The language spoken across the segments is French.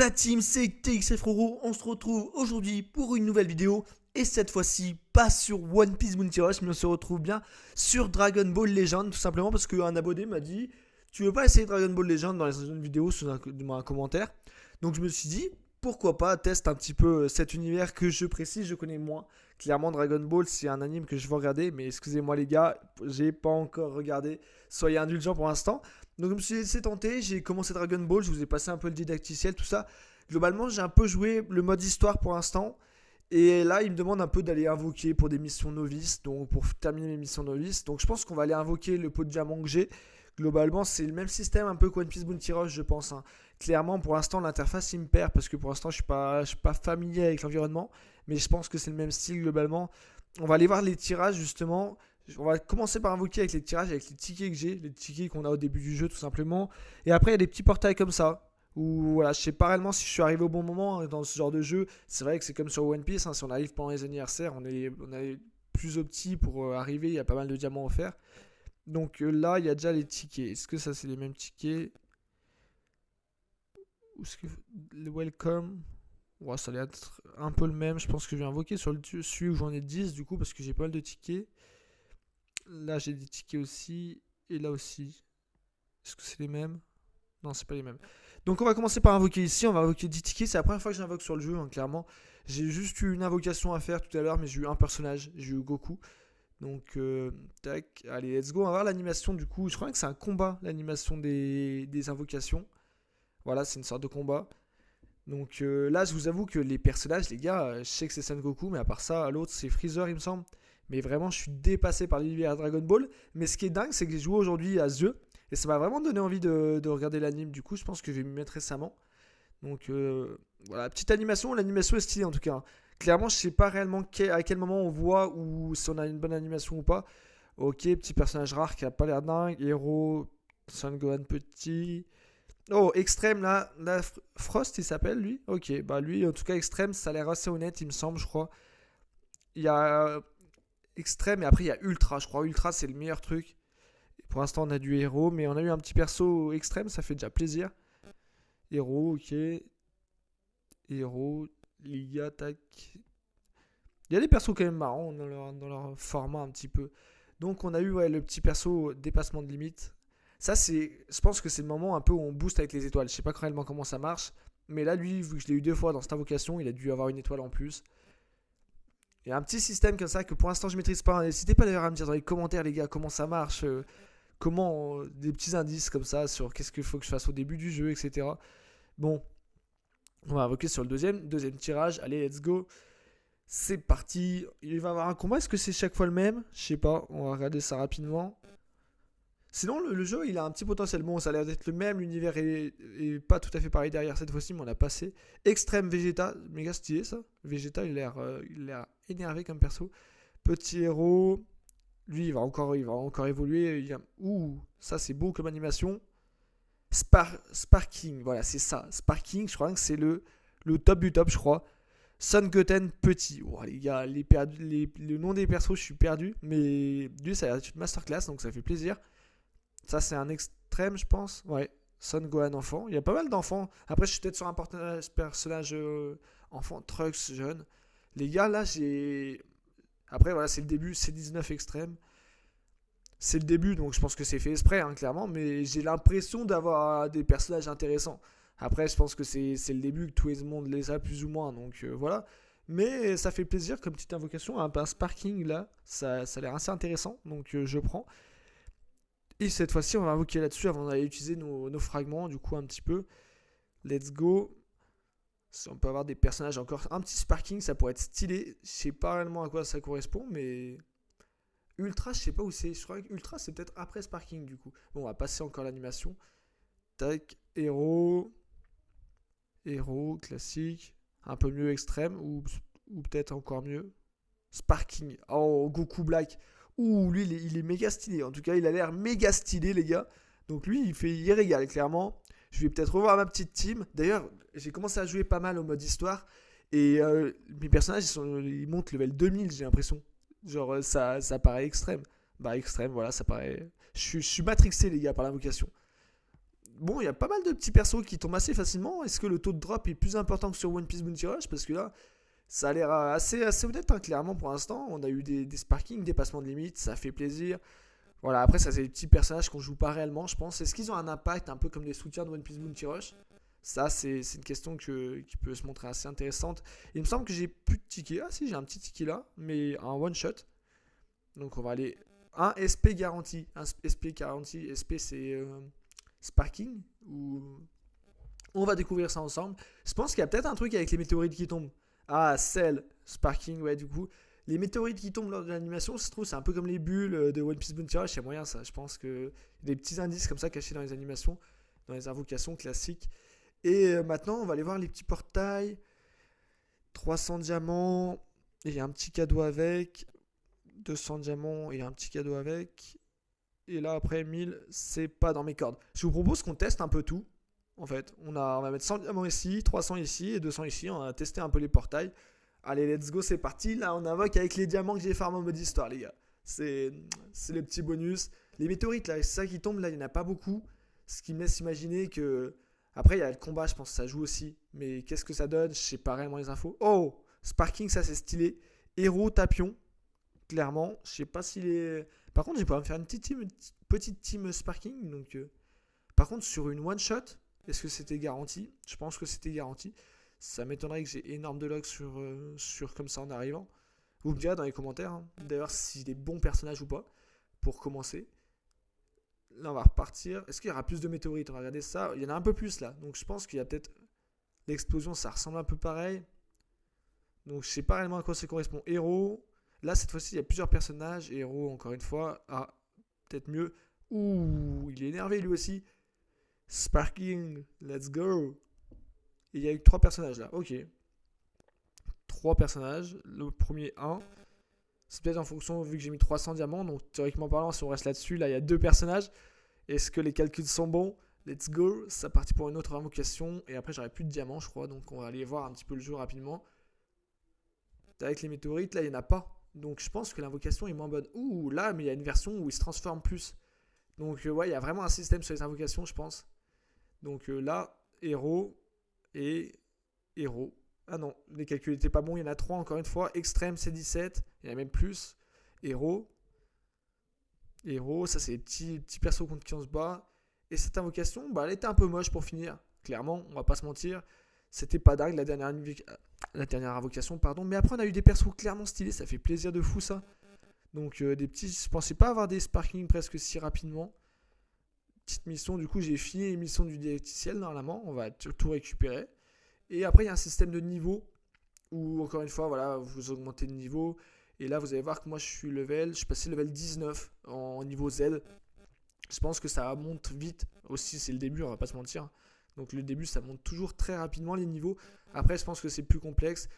la team, c'est TXF Froro, on se retrouve aujourd'hui pour une nouvelle vidéo et cette fois-ci pas sur One Piece Bounty Rush mais on se retrouve bien sur Dragon Ball Legend tout simplement parce qu'un abonné m'a dit tu veux pas essayer Dragon Ball Legend dans les vidéos sous un commentaire. Donc je me suis dit pourquoi pas tester un petit peu cet univers que je précise, je connais moins. Clairement Dragon Ball c'est un anime que je veux regarder mais excusez-moi les gars, j'ai pas encore regardé, soyez indulgents pour l'instant. Donc je me suis laissé tenter, j'ai commencé Dragon Ball, je vous ai passé un peu le didacticiel, tout ça. Globalement j'ai un peu joué le mode histoire pour l'instant. Et là il me demande un peu d'aller invoquer pour des missions novices, donc pour terminer mes missions novices. Donc je pense qu'on va aller invoquer le pot de diamant que j'ai. Globalement c'est le même système un peu que One Piece Bounty Rush je pense. Clairement pour l'instant l'interface il me perd parce que pour l'instant je suis pas familier avec l'environnement. Mais je pense que c'est le même style globalement. On va aller voir les tirages justement. On va commencer par invoquer avec les tirages, avec les tickets que j'ai, les tickets qu'on a au début du jeu tout simplement. Et après il y a des petits portails comme ça. Où voilà, je sais pas réellement si je suis arrivé au bon moment dans ce genre de jeu. C'est vrai que c'est comme sur One Piece, si on arrive pendant les anniversaires, on est plus opti pour arriver, il y a pas mal de diamants offerts. Donc là, il y a déjà les tickets. Est-ce que ça c'est les mêmes tickets? Ou est-ce que le welcome? Ouais, ça allait être un peu le même. Je pense que je vais invoquer sur celui où j'en ai 10 du coup parce que j'ai pas mal de tickets. Là, j'ai des tickets aussi. Et là aussi. Est-ce que c'est les mêmes? Non, c'est pas les mêmes. Donc, on va commencer par invoquer ici. On va invoquer 10 tickets. C'est la première fois que j'invoque sur le jeu, clairement. J'ai juste eu une invocation à faire tout à l'heure, mais j'ai eu un personnage. J'ai eu Goku. Donc, tac. Allez, let's go. On va voir l'animation du coup. Je crois que c'est un combat, l'animation des invocations. Voilà, c'est une sorte de combat. Donc là, je vous avoue que les personnages, les gars, je sais que c'est Son Goku, mais à part ça, l'autre c'est Freezer, il me semble. Mais vraiment, je suis dépassé par l'univers Dragon Ball. Mais ce qui est dingue, c'est que j'ai joué aujourd'hui à ce jeu. Et ça m'a vraiment donné envie de regarder l'anime. Du coup, je pense que je vais m'y mettre récemment. Donc voilà, petite animation. L'animation est stylée en tout cas. Clairement, je sais pas réellement à quel moment on voit ou si on a une bonne animation ou pas. Ok, petit personnage rare qui a pas l'air dingue. Héros, Son Gohan petit. Oh, Extrême, là Frost, il s'appelle, lui. Ok, bah lui, en tout cas, Extrême, ça a l'air assez honnête, il me semble, je crois. Il y a Extrême et après, il y a Ultra, je crois. Ultra, c'est le meilleur truc. Et pour l'instant, on a du héros, mais on a eu un petit perso Extrême, ça fait déjà plaisir. Héros, ok. Héros, Liga, tac. Il y a des persos quand même marrants dans leur format un petit peu. Donc, on a eu le petit perso dépassement de limite. Ça, je pense que c'est le moment un peu où on booste avec les étoiles. Je sais pas réellement comment ça marche. Mais là, lui, vu que je l'ai eu 2 fois dans cette invocation, il a dû avoir une étoile en plus. Il y a un petit système comme ça que pour l'instant je maîtrise pas. N'hésitez pas d'ailleurs à me dire dans les commentaires, les gars, comment ça marche. Des petits indices comme ça sur qu'est-ce qu'il faut que je fasse au début du jeu, etc. Bon, on va invoquer sur le deuxième tirage. Allez, let's go. C'est parti. Il va y avoir un combat. Est-ce que c'est chaque fois le même? Je sais pas. On va regarder ça rapidement. Sinon, le jeu, il a un petit potentiel. Bon, ça a l'air d'être le même. L'univers est pas tout à fait pareil derrière cette fois-ci, mais on a passé. Extrême Vegeta, méga stylé ça. Vegeta, il a l'air énervé comme perso. Petit héros. Lui, il va encore évoluer. Ouh, ça c'est beau comme animation. Sparking, voilà, c'est ça. Sparking, je crois que c'est le top du top, je crois. Son Goten petit. Oh, les gars, le nom des persos, je suis perdu. Mais lui, ça a l'air d'être une masterclass, donc ça fait plaisir. Ça, c'est un extrême, je pense. Ouais. Son Gohan enfant. Il y a pas mal d'enfants. Après, je suis peut-être sur un personnage enfant, Trunks jeune. Les gars, là, j'ai. Après, voilà, c'est le début. C'est 19 extrême. C'est le début, donc je pense que c'est fait exprès, clairement. Mais j'ai l'impression d'avoir des personnages intéressants. Après, je pense que c'est le début, que tout le monde les a plus ou moins. Donc voilà. Mais ça fait plaisir comme petite invocation. Un sparking, là, ça a l'air assez intéressant. Donc je prends. Et cette fois-ci, on va invoquer là-dessus avant d'aller utiliser nos fragments, du coup, un petit peu. Let's go. Si on peut avoir des personnages encore. Un petit sparking, ça pourrait être stylé. Je sais pas réellement à quoi ça correspond, mais. Ultra, je sais pas où c'est. Je crois que Ultra, c'est peut-être après sparking, du coup. Bon, on va passer encore l'animation. Tac. Héros. Héros, classique. Un peu mieux extrême, ou peut-être encore mieux. Sparking. Oh, Goku Black. Ouh, lui, il est méga stylé. En tout cas, il a l'air méga stylé, les gars. Donc lui, il régale, clairement. Je vais peut-être revoir ma petite team. D'ailleurs, j'ai commencé à jouer pas mal au mode histoire. Et mes personnages, ils montent level 2000, j'ai l'impression. Genre, ça paraît extrême. Bah, extrême, voilà, ça paraît. Je suis matrixé, les gars, par l'invocation. Bon, il y a pas mal de petits persos qui tombent assez facilement. Est-ce que le taux de drop est plus important que sur One Piece Bounty Rush? Parce que là, ça a l'air assez honnête, hein, clairement, pour l'instant. On a eu des sparkings, des passements de limites, ça fait plaisir. Voilà, après, ça, c'est des petits personnages qu'on joue pas réellement, je pense. Est-ce qu'ils ont un impact un peu comme des soutiens de One Piece Bounty Rush? Ça, c'est une question qui peut se montrer assez intéressante. Il me semble que j'ai plus de tickets. Ah, si, j'ai un petit ticket là, mais un one shot. Donc, on va aller. Un SP garanti. Un SP garanti. SP, c'est Sparking. Ou... On va découvrir ça ensemble. Je pense qu'il y a peut-être un truc avec les météorites qui tombent. Ah, Cell, Sparking, ouais, du coup. Les météorites qui tombent lors de l'animation, ça se trouve, c'est un peu comme les bulles de One Piece Bounty Rush. Il y a moyen, ça. Je pense qu'il y a des petits indices comme ça cachés dans les animations, dans les invocations classiques. Et maintenant, on va aller voir les petits portails. 300 diamants. Et il y a un petit cadeau avec. 200 diamants. Et il y a un petit cadeau avec. Et là, après, 1000, c'est pas dans mes cordes. Je vous propose qu'on teste un peu tout. En fait, on va mettre 100 diamants ici, 300 ici et 200 ici. On va tester un peu les portails. Allez, let's go, c'est parti. Là, on invoque avec les diamants que j'ai farmé en mode histoire, les gars. C'est le petit bonus. Les météorites, là, c'est ça qui tombe. Là, il n'y en a pas beaucoup. Ce qui me laisse imaginer que. Après, il y a le combat, je pense que ça joue aussi. Mais qu'est-ce que ça donne? Je sais pas réellement les infos. Oh, Sparking, ça c'est stylé. Héros Tapion, clairement. Je sais pas s'il est. Par contre, j'ai pas me faire une petite team Sparking. Donc, par contre, sur une one shot, est-ce que c'était garanti? Je pense que c'était garanti. Ça m'étonnerait que j'ai énorme de luck sur comme ça en arrivant. Vous me direz dans les commentaires, hein, d'ailleurs, s'il est bon personnage ou pas, pour commencer. Là, on va repartir. Est-ce qu'il y aura plus de météorites? On va regarder ça. Il y en a un peu plus là. Donc, je pense qu'il y a peut-être l'explosion. Ça ressemble un peu pareil. Donc, je sais pas réellement à quoi ça correspond. Héros. Là, cette fois-ci, il y a plusieurs personnages. Héros, encore une fois. Ah, peut-être mieux. Ouh, il est énervé lui aussi. Sparking, let's go. Et il y a eu 3 personnages là. Ok. 3 personnages. Le premier, 1. C'est peut-être en fonction, vu que j'ai mis 300 diamants. Donc, théoriquement parlant, si on reste là-dessus, là, il y a 2 personnages. Est-ce que les calculs sont bons? Let's go. Ça partit pour une autre invocation. Et après, j'aurai plus de diamants, je crois. Donc, on va aller voir un petit peu le jeu rapidement. Avec les météorites, là, il n'y en a pas. Donc, je pense que l'invocation est moins bonne. Ouh, là, mais il y a une version où il se transforme plus. Donc, ouais, il y a vraiment un système sur les invocations, je pense. Donc, là, héros et héros. Ah non, les calculs n'étaient pas bons. Il y en a 3 encore une fois. Extrême, c'est 17. Il y en a même plus. Héros. Héros, ça c'est les petits persos contre qui on se bat. Et cette invocation, bah, elle était un peu moche pour finir. Clairement, on va pas se mentir. C'était pas dingue la dernière invocation, pardon. Mais après, on a eu des persos clairement stylés. Ça fait plaisir de fou ça. Donc, des petits. Je pensais pas avoir des sparkings presque si rapidement. Petite mission, du coup, j'ai fini les missions du didacticiel normalement. On va tout récupérer. Et après, il y a un système de niveau où, encore une fois, voilà, vous augmentez de niveau. Et là, vous allez voir que moi, je suis passé level 19 en niveau Z. Je pense que ça monte vite. Aussi, c'est le début, on va pas se mentir. Donc, le début, ça monte toujours très rapidement les niveaux. Après, je pense que c'est plus complexe.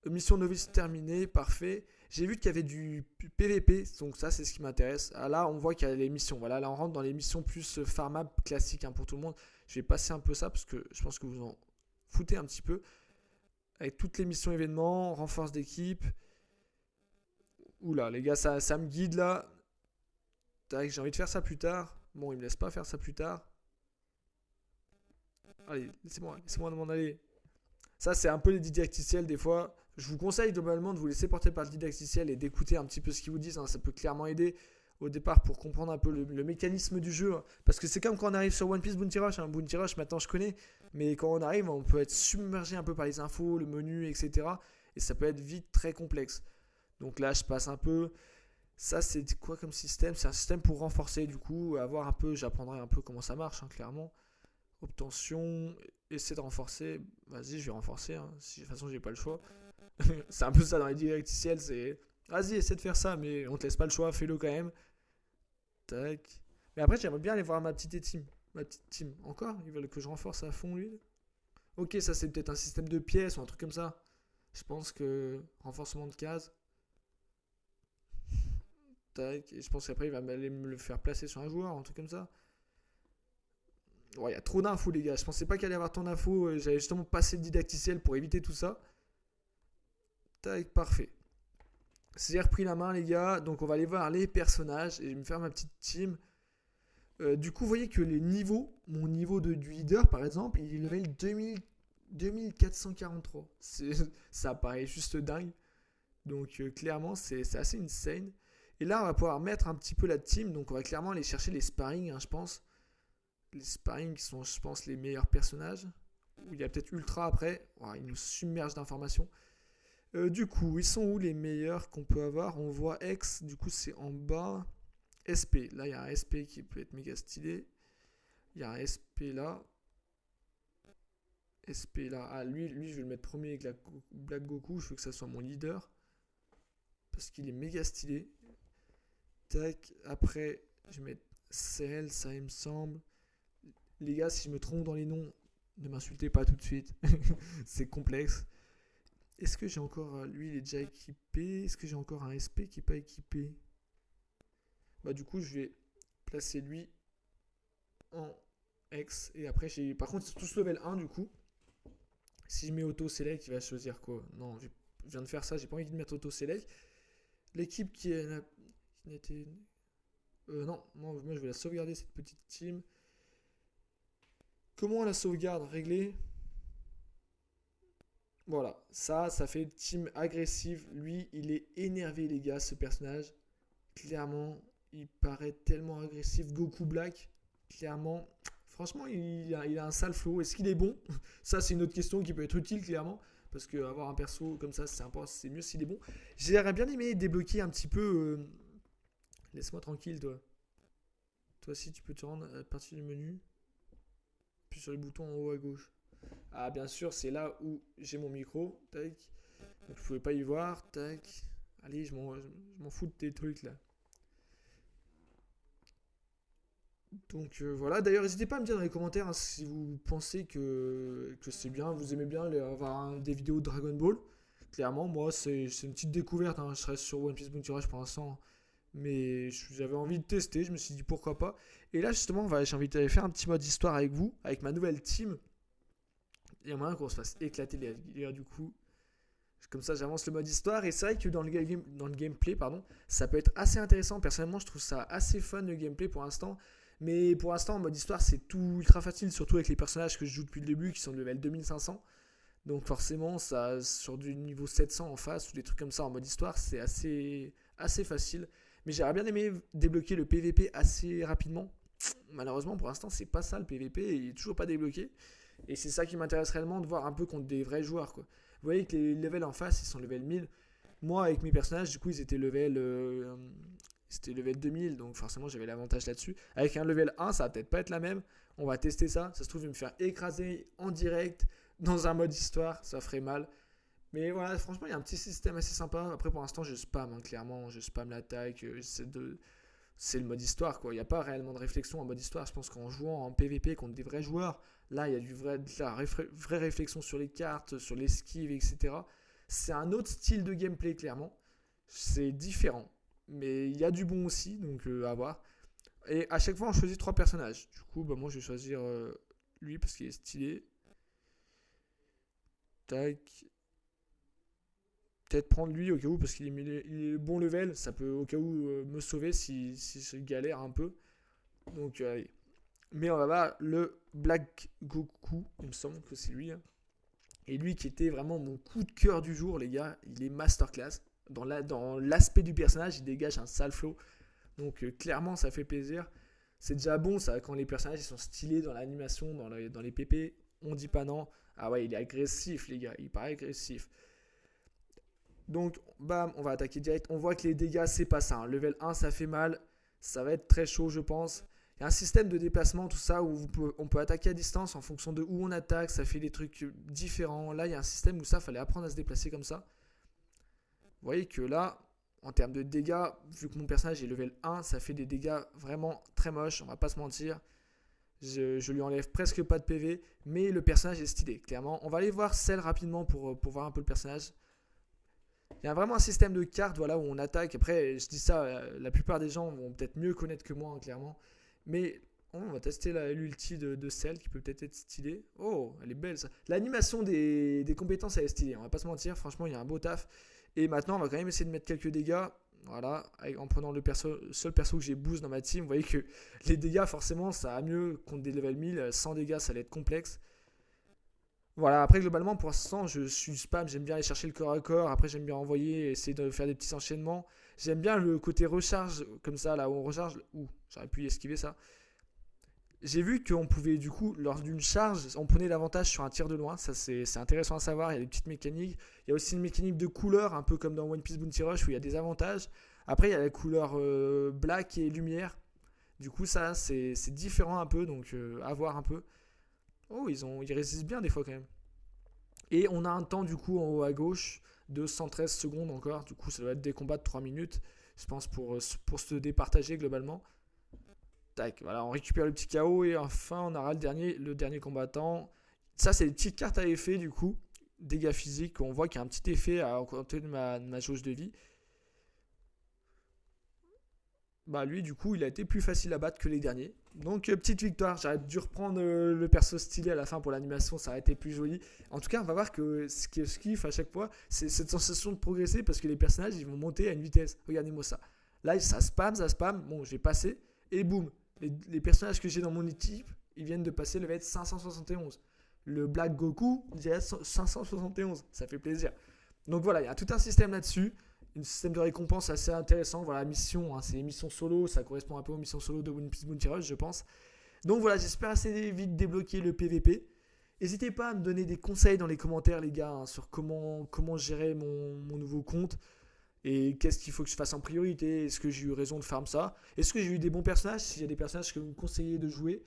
Mission novice terminée, parfait. J'ai vu qu'il y avait du PVP, donc ça, c'est ce qui m'intéresse. Ah, là, on voit qu'il y a les missions. Voilà, là, on rentre dans les missions plus farmable classiques hein, pour tout le monde. Je vais passer un peu ça parce que je pense que vous en foutez un petit peu. Avec toutes les missions événements, renforce d'équipe. Oula, les gars, ça me guide là. J'ai envie de faire ça plus tard. Bon, il me laisse pas faire ça plus tard. Allez, laissez-moi m'en aller. Ça, c'est un peu les didacticiels des fois. Je vous conseille globalement de vous laisser porter par le didacticiel et d'écouter un petit peu ce qu'ils vous disent. Hein. Ça peut clairement aider au départ pour comprendre un peu le mécanisme du jeu. Hein. Parce que c'est comme quand on arrive sur One Piece Bounty Rush. Hein. Bounty Rush, maintenant je connais. Mais quand on arrive, on peut être submergé un peu par les infos, le menu, etc. Et ça peut être vite très complexe. Donc là, je passe un peu. Ça, c'est quoi comme système? C'est un système pour renforcer, du coup, avoir un peu. J'apprendrai un peu comment ça marche, hein, clairement. Obtention, essayer de renforcer. Vas-y, je vais renforcer. Hein. De toute façon, j'ai pas le choix. C'est un peu ça dans les didacticiels. C'est vas-y, essaie de faire ça, mais on te laisse pas le choix, fais-le quand même. Tac. Mais après, j'aimerais bien aller voir ma petite team. Ma petite team. Encore? Ils veulent que je renforce à fond, lui. Ok, ça, c'est peut-être un système de pièces ou un truc comme ça. Je pense que renforcement de cases. Tac. Et je pense qu'après, il va aller me le faire placer sur un joueur, un truc comme ça. Ouais, il y a trop d'infos, les gars. Je pensais pas qu'il allait y avoir tant d'infos. J'avais justement passé le didacticiel pour éviter tout ça. Tac, parfait. J'ai repris la main, les gars. Donc, on va aller voir les personnages et je vais me faire ma petite team. Du coup, vous voyez que les niveaux, mon niveau du leader par exemple, il est level 2443. Ça paraît juste dingue. Donc clairement, c'est assez insane. Et là, on va pouvoir mettre un petit peu la team. Donc on va clairement aller chercher les sparring, hein, je pense. Les sparring qui sont, je pense, les meilleurs personnages. Il y a peut-être Ultra après. Ouais, il nous submerge d'informations. Du coup, ils sont où les meilleurs qu'on peut avoir? On voit X, du coup c'est en bas. SP, là il y a un SP qui peut être méga stylé. Il y a un SP là. SP là. Ah, lui je vais le mettre premier avec la Black Goku. Je veux que ça soit mon leader. Parce qu'il est méga stylé. Tac. Après, je vais mettre Cell, ça il me semble. Les gars, si je me trompe dans les noms, ne m'insultez pas tout de suite. C'est complexe. Est-ce que j'ai encore. Lui, il est déjà équipé. Est-ce que j'ai encore un SP qui n'est pas équipé? Bah, du coup, je vais placer lui en X. Et après, par contre, ils sont tous level 1 du coup. Si je mets auto-select, il va choisir quoi? Non, je viens de faire ça. J'ai pas envie de mettre auto-select. L'équipe qui n'était. Non, moi je vais la sauvegarder cette petite team. Comment on la sauvegarde? Régler. Voilà, ça fait team agressive. Lui, il est énervé, les gars, ce personnage. Clairement, il paraît tellement agressif. Goku Black, clairement. Franchement, il a un sale flow. Est-ce qu'il est bon? Ça, c'est une autre question qui peut être utile, clairement. Parce qu'avoir un perso comme ça, c'est mieux s'il est bon. J'aurais bien aimé débloquer un petit peu. Laisse-moi tranquille, toi. Toi aussi, tu peux te rendre à partir du menu. Puis sur les boutons en haut à gauche. Ah, bien sûr, c'est là où j'ai mon micro. Tac. Donc, je pouvais pas y voir. Tac. Allez, je m'en fous de tes trucs là. Donc voilà. D'ailleurs, n'hésitez pas à me dire dans les commentaires hein, si vous pensez que c'est bien, vous aimez bien avoir des vidéos de Dragon Ball. Clairement, moi, c'est une petite découverte. Hein. Je reste sur One Piece Bounty Rush pour l'instant. Mais j'avais envie de tester. Je me suis dit pourquoi pas. Et là, justement, j'ai envie d'aller faire un petit mode histoire avec vous, avec ma nouvelle team. Il y a moyen qu'on se fasse éclater les gars, du coup. Comme ça, j'avance le mode histoire. Et c'est vrai que dans le gameplay, ça peut être assez intéressant. Personnellement, je trouve ça assez fun le gameplay pour l'instant. Mais pour l'instant, en mode histoire, c'est tout ultra facile. Surtout avec les personnages que je joue depuis le début qui sont de level 2500. Donc forcément, ça, sur du niveau 700 en face ou des trucs comme ça en mode histoire, c'est assez facile. Mais j'aurais bien aimé débloquer le PVP assez rapidement. Malheureusement, pour l'instant, c'est pas ça le PVP. Il est toujours pas débloqué. Et c'est ça qui m'intéresse réellement de voir un peu contre des vrais joueurs quoi. Vous voyez que les levels en face ils sont level 1000. Moi avec mes personnages du coup ils étaient level 2000 donc forcément j'avais l'avantage là-dessus. Avec un level 1 ça va peut-être pas être la même. On va tester ça. Ça se trouve je vais me faire écraser en direct dans un mode histoire. Ça ferait mal. Mais voilà franchement il y a un petit système assez sympa. Après pour l'instant je spam hein, clairement. Je spam l'attaque. C'est le mode histoire quoi. Il n'y a pas réellement de réflexion en mode histoire. Je pense qu'en jouant en PVP contre des vrais joueurs, là il y a de la vraie réflexion sur les cartes, sur l'esquive, etc. C'est un autre style de gameplay clairement. C'est différent. Mais il y a du bon aussi, donc à voir. Et à chaque fois on choisit 3 personnages. Du coup bah, moi je vais choisir lui parce qu'il est stylé. Tac. Peut-être prendre lui au cas où parce qu'il est bon level. Ça peut au cas où me sauver si je galère un peu. Donc allez. Mais on va voir le Black Goku. Il me semble que c'est lui. Hein. Et lui qui était vraiment mon coup de cœur du jour, les gars. Il est masterclass. Dans l'aspect du personnage, il dégage un sale flow. Donc clairement, ça fait plaisir. C'est déjà bon ça quand les personnages ils sont stylés dans l'animation, dans les PP. On dit pas non. Ah ouais, il est agressif, les gars. Il paraît agressif. Donc, bam, on va attaquer direct. On voit que les dégâts, c'est pas ça. Hein. Level 1, ça fait mal. Ça va être très chaud, je pense. Il y a un système de déplacement, tout ça, où on peut attaquer à distance en fonction de où on attaque. Ça fait des trucs différents. Là, il y a un système où ça, fallait apprendre à se déplacer comme ça. Vous voyez que là, en termes de dégâts, vu que mon personnage est level 1, ça fait des dégâts vraiment très moches. On va pas se mentir. Je lui enlève presque pas de PV. Mais le personnage est stylé, clairement. On va aller voir Cell rapidement pour voir un peu le personnage. Il y a vraiment un système de cartes voilà, où on attaque. Après, je dis ça, la plupart des gens vont peut-être mieux connaître que moi, hein, clairement. Mais on va tester l'ulti de Cell qui peut peut-être être stylée. Oh, elle est belle ça. L'animation des compétences, elle est stylée. On va pas se mentir, franchement, il y a un beau taf. Et maintenant, on va quand même essayer de mettre quelques dégâts. Voilà, en prenant le seul perso que j'ai boost dans ma team, vous voyez que les dégâts, forcément, ça va mieux contre des level 1000. Sans dégâts, ça allait être complexe. Voilà, après, globalement, pour l'instant, je suis spam. J'aime bien aller chercher le corps à corps. Après, j'aime bien envoyer, essayer de faire des petits enchaînements. J'aime bien le côté recharge, comme ça, là où on recharge. Ouh, j'aurais pu esquiver ça. J'ai vu qu'on pouvait, du coup, lors d'une charge, on prenait l'avantage sur un tir de loin. Ça, c'est intéressant à savoir. Il y a des petites mécaniques. Il y a aussi une mécanique de couleur, un peu comme dans One Piece Bounty Rush, où il y a des avantages. Après, il y a la couleur black et lumière. Du coup, ça, c'est différent un peu. Donc, à voir un peu. Oh, ils résistent bien des fois quand même. Et on a un temps, du coup, en haut à gauche de 113 secondes encore. Du coup, ça doit être des combats de 3 minutes. Je pense pour se départager globalement. Tac, voilà, on récupère le petit KO et enfin on aura le dernier combattant. Ça, c'est les petites cartes à effet du coup. Dégâts physiques, on voit qu'il y a un petit effet à augmenter de ma jauge de vie. Bah lui, du coup, il a été plus facile à battre que les derniers. Donc, petite victoire. J'aurais dû reprendre le perso stylé à la fin pour l'animation, ça aurait été plus joli. En tout cas, on va voir que ce que je kiffe à chaque fois, c'est cette sensation de progresser parce que les personnages, ils vont monter à une vitesse. Regardez-moi ça. Là, ça spam. Bon, j'ai passé et boum. Les personnages que j'ai dans mon équipe, ils viennent de passer le level 571. Le Black Goku, il est à 571. Ça fait plaisir. Donc voilà, il y a tout un système là-dessus. Un système de récompense assez intéressant. Voilà, mission, c'est les missions solo. Ça correspond un peu aux missions solo de One Piece Bounty Rush, je pense. Donc voilà, j'espère assez vite débloquer le PVP. N'hésitez pas à me donner des conseils dans les commentaires, les gars, sur comment gérer mon nouveau compte. Et qu'est-ce qu'il faut que je fasse en priorité? Est-ce que j'ai eu raison de farm ça? Est-ce que j'ai eu des bons personnages? S'il y a des personnages que vous me conseillez de jouer,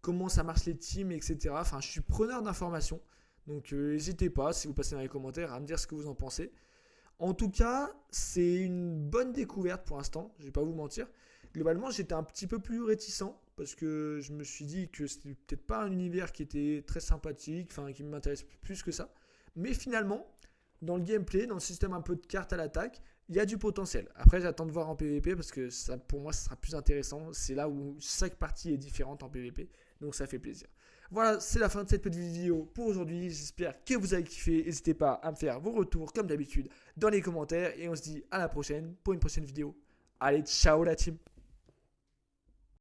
comment ça marche les teams, etc. Enfin, je suis preneur d'informations. Donc n'hésitez pas, si vous passez dans les commentaires, à me dire ce que vous en pensez. En tout cas, c'est une bonne découverte pour l'instant, je vais pas vous mentir. Globalement, j'étais un petit peu plus réticent parce que je me suis dit que c'était peut-être pas un univers qui était très sympathique, enfin qui m'intéresse plus que ça. Mais finalement, dans le gameplay, dans le système un peu de cartes à l'attaque, il y a du potentiel. Après, j'attends de voir en PvP parce que ça, pour moi, ça sera plus intéressant. C'est là où chaque partie est différente en PvP. Donc, ça fait plaisir. Voilà, c'est la fin de cette petite vidéo pour aujourd'hui. J'espère que vous avez kiffé. N'hésitez pas à me faire vos retours, comme d'habitude, dans les commentaires. Et on se dit à la prochaine pour une prochaine vidéo. Allez, ciao la team!